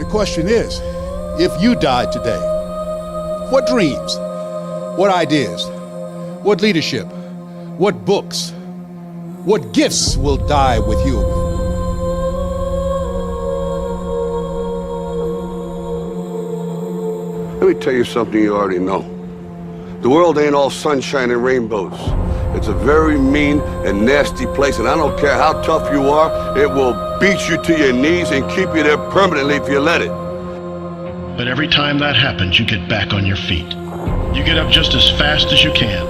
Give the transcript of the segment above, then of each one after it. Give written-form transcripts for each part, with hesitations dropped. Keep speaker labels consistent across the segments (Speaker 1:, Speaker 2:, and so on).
Speaker 1: question is, if you died today, what dreams, what ideas, what leadership, what books, what gifts will die with you?
Speaker 2: Let me tell you something you already know. The world ain't all sunshine and rainbows. It's a very mean and nasty place, and I don't care how tough you are, it will beat you to your knees and keep you there permanently if you let it.
Speaker 3: But every time that happens, you get back on your feet. You get up just as fast as you can,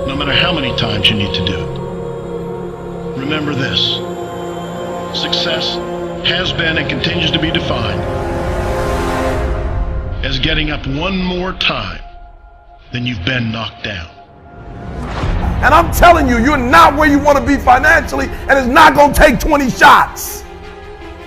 Speaker 3: no matter how many times you need to do it. Remember this: success has been and continues to be defined as getting up one more time than you've been knocked down.
Speaker 4: And I'm telling you, you're not where you want to be financially, and it's not going to take 20 shots.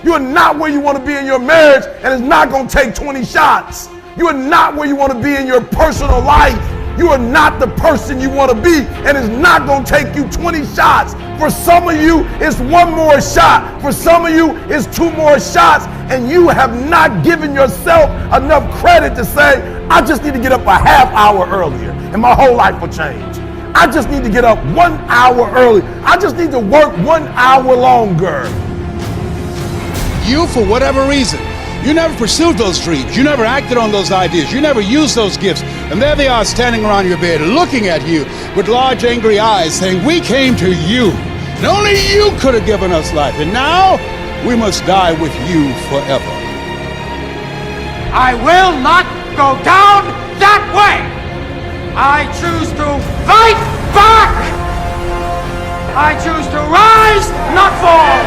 Speaker 4: You're not where you want to be in your marriage, and it's not going to take 20 shots. You are not where you want to be in your personal life. You are not the person you want to be, and it's not going to take you 20 shots. For some of you, it's one more shot. For some of you, it's two more shots, and you have not given yourself enough credit to say, I just need to get up a half hour earlier, and my whole life will change. I just need to get up 1 hour early. I just need to work 1 hour longer.
Speaker 1: You, for whatever reason, you never pursued those dreams. You never acted on those ideas. You never used those gifts. And there they are standing around your bed looking at you with large angry eyes saying, we came to you. And only you could have given us life. And now we must die with you forever.
Speaker 5: I will not go down that way. I choose to fight back. I choose to rise, not fall.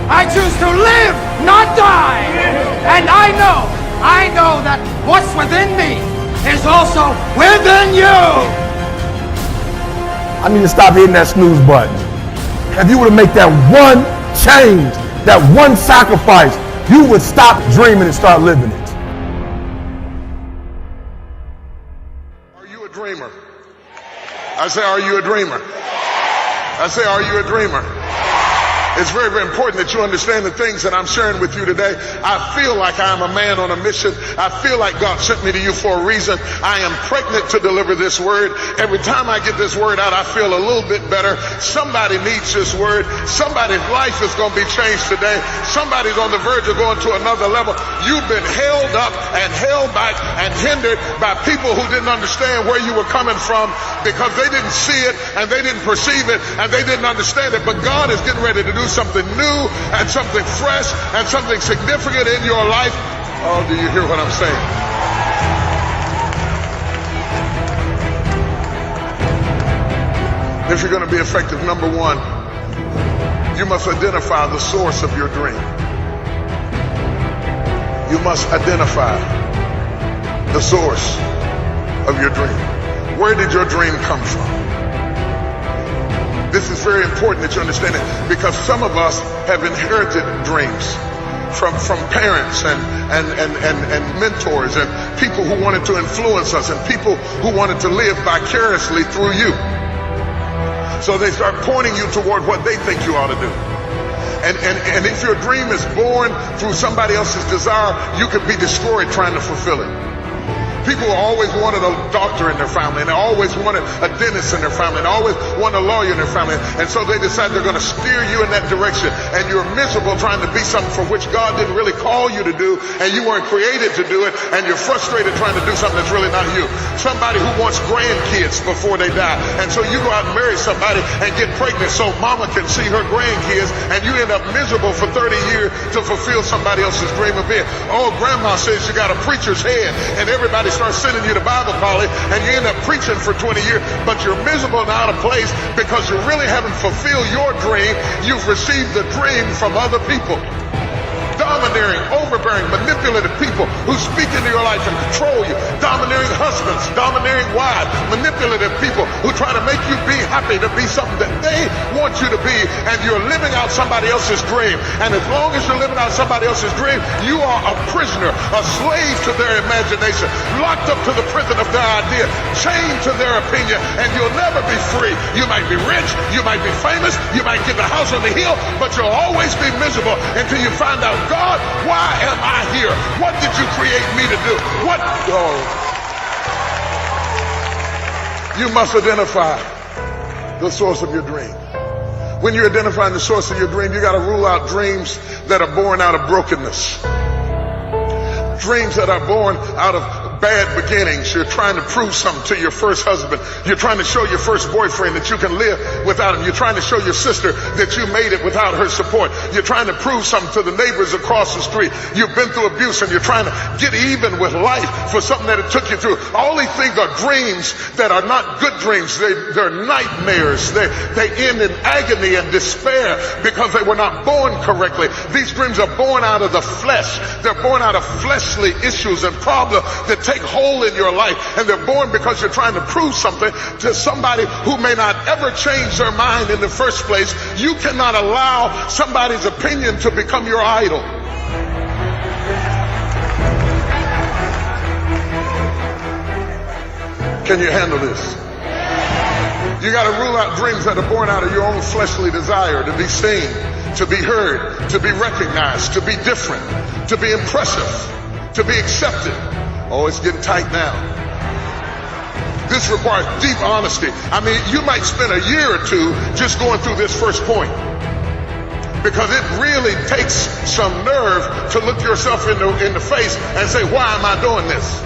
Speaker 5: I choose to live, not die. And I know that what's within me is also within you.
Speaker 4: I need to stop hitting that snooze button. If you were to make that one change, that one sacrifice, you would stop dreaming and start living it.
Speaker 6: Dreamer. I say, are you a dreamer? I say, are you a dreamer? It's very, very important that you understand the things that I'm sharing with you today. I feel like I'm a man on a mission. I feel like God sent me to you for a reason. I am pregnant to deliver this word. Every time I get this word out, I feel a little bit better. Somebody needs this word. Somebody's life is going to be changed today. Somebody's on the verge of going to another level. You've been held up and held back and hindered by people who didn't understand where you were coming from because they didn't see it and they didn't perceive it and they didn't understand it. But God is getting ready to do something new and something fresh and something significant in your life. Oh, do you hear what I'm saying? If you're going to be effective, number one, you must identify the source of your dream. You must identify the source of your dream. Where did your dream come from? This is very important that you understand it because some of us have inherited dreams from parents and mentors and people who wanted to influence us and people who wanted to live vicariously through you. So they start pointing you toward what they think you ought to do. And if your dream is born through somebody else's desire, you could be destroyed trying to fulfill it. People always wanted a doctor in their family, and they always wanted a dentist in their family, and they always wanted a lawyer in their family. And so they decide they're going to steer you in that direction. And you're miserable trying to be something for which God didn't really call you to do, and you weren't created to do it, and you're frustrated trying to do something that's really not you. Somebody who wants grandkids before they die. And so you go out and marry somebody and get pregnant so mama can see her grandkids, and you end up miserable for 30 years to fulfill somebody else's dream of being. Oh, grandma says you got a preacher's head, and everybody starts sending you to Bible college, and you end up preaching for 20 years, but you're miserable and out of place because you really haven't fulfilled your dream. You've received the dream from other people. Domineering, overbearing, manipulative people who speak into your life and control you. Domineering husbands, domineering wives, manipulative people who try to make you be happy to be something that they want you to be, and you're living out somebody else's dream. And as long as you're living out somebody else's dream, you are a prisoner, a slave to their imagination, locked up to the prison of their idea, chained to their opinion, and you'll never be free. You might be rich, you might be famous, you might get the house on the hill, but you'll always be miserable until you find out God, why am I here? What did you create me to do? What? Oh. You must identify the source of your dream. When you're identifying the source of your dream, you got to rule out dreams that are born out of brokenness. Dreams that are born out of bad beginnings. You're trying to prove something to your first husband. You're trying to show your first boyfriend that you can live without him. You're trying to show your sister that you made it without her support. You're trying to prove something to the neighbors across the street. You've been through abuse and you're trying to get even with life for something that it took you through. All these things are dreams that are not good dreams. They're nightmares. They end in agony and despair because they were not born correctly. These dreams are born out of the flesh. They're born out of fleshly issues and problems that take hold in your life, and they're born because you're trying to prove something to somebody who may not ever change their mind in the first place. You cannot allow somebody's opinion to become your idol. Can you handle this? You got to rule out dreams that are born out of your own fleshly desire to be seen, to be heard, to be recognized, to be different, to be impressive, to be accepted. Oh, it's getting tight now. This requires deep honesty. I mean, you might spend a year or two just going through this first point, because it really takes some nerve to look yourself in the face and say, why am I doing this?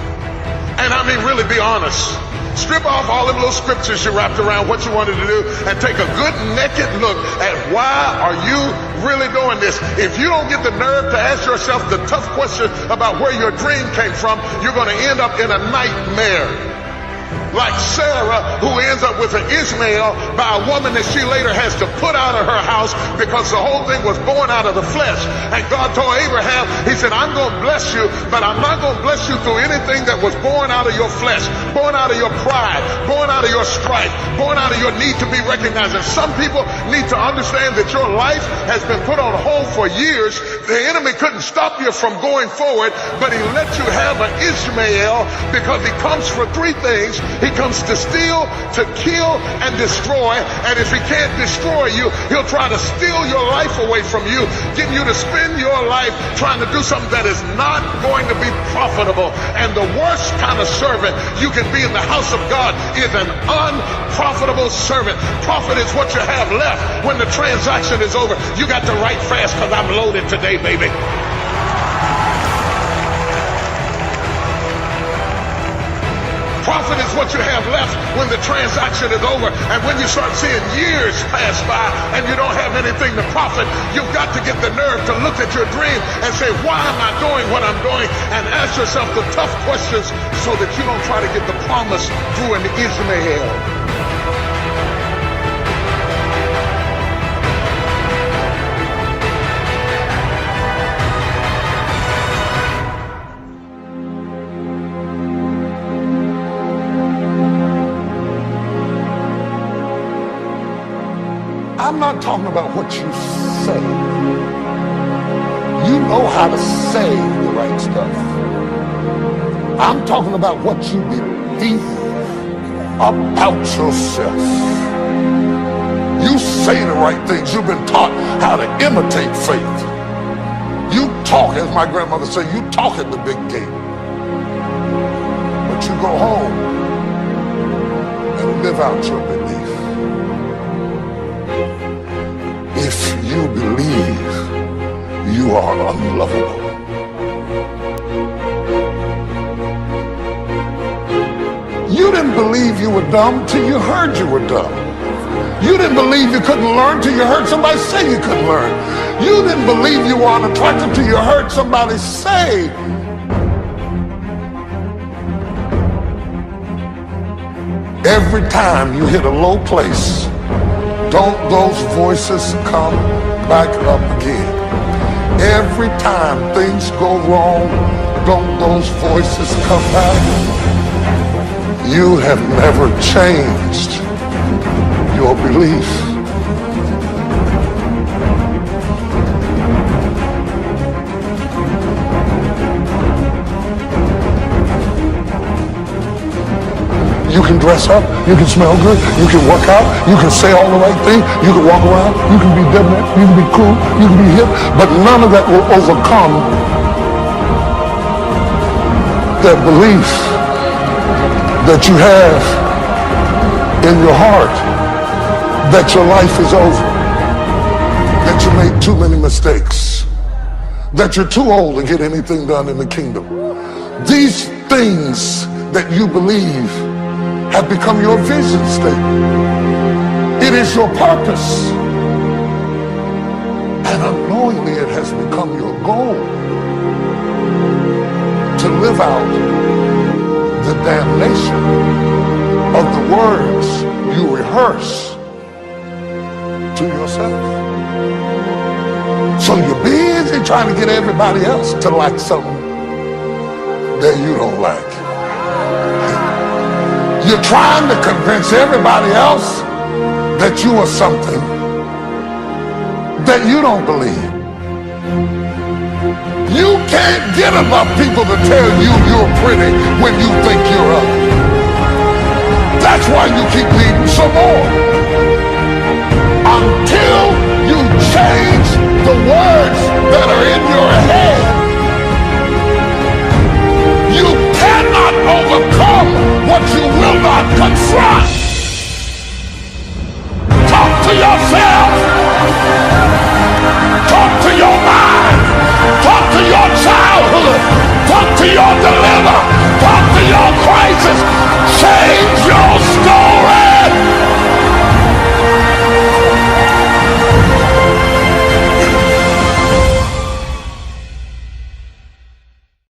Speaker 6: And I mean, really be honest. Strip off all them little scriptures you wrapped around what you wanted to do and take a good naked look at why are you really doing this. If you don't get the nerve to ask yourself the tough question about where your dream came from, you're going to end up in a nightmare. Like Sarah, who ends up with an Ishmael by a woman that she later has to put out of her house because the whole thing was born out of the flesh. And God told Abraham, he said, I'm going to bless you, but I'm not going to bless you through anything that was born out of your flesh, born out of your pride, born out of your strife, born out of your need to be recognized. And some people need to understand that your life has been put on hold for years. The enemy couldn't stop you from going forward, but he let you have an Ishmael because he comes for three things. He comes to steal, to kill, and destroy. And if he can't destroy you, he'll try to steal your life away from you, getting you to spend your life trying to do something that is not going to be profitable. And the worst kind of servant you can be in the house of God is an unprofitable servant. Profit is what you have left when the transaction is over. You got to write fast because I'm loaded today, baby. Profit is what you have left when the transaction is over. And when you start seeing years pass by and you don't have anything to profit, you've got to get the nerve to look at your dream and say, why am I doing what I'm doing? And ask yourself the tough questions so that you don't try to get the promise through an Ishmael.
Speaker 4: I'm not talking about what you say. You know how to say the right stuff. I'm talking about what you believe about yourself. You say the right things. You've been taught how to imitate faith. You talk, as my grandmother said, you talk at the big game. But you go home and live out your belief. If you believe you are unlovable, you didn't believe you were dumb till you heard you were dumb. You didn't believe you couldn't learn till you heard somebody say you couldn't learn. You didn't believe you were unattractive till you heard somebody say. Every time you hit a low place, don't those voices come back up again? Every time things go wrong, don't those voices come back? You have never changed your belief. You can
Speaker 7: dress up, you can smell good, you can work out, you can say all the right things, you can walk around, you can be debonair, you can be cool, you can be hip, but none of that will overcome that belief that you have in your heart that your life is over, that you made too many mistakes, that you're too old to get anything done in the kingdom. These things that you believe have become your vision statement. It is your purpose. And unknowingly it has become your goal to live out the damnation of the words you rehearse to yourself. So you're busy trying to get everybody else to like something that you don't like. You're trying to convince everybody else that you are something that you don't believe. You can't get enough people to tell you you're pretty when you think you're ugly. That's why you keep needing some more.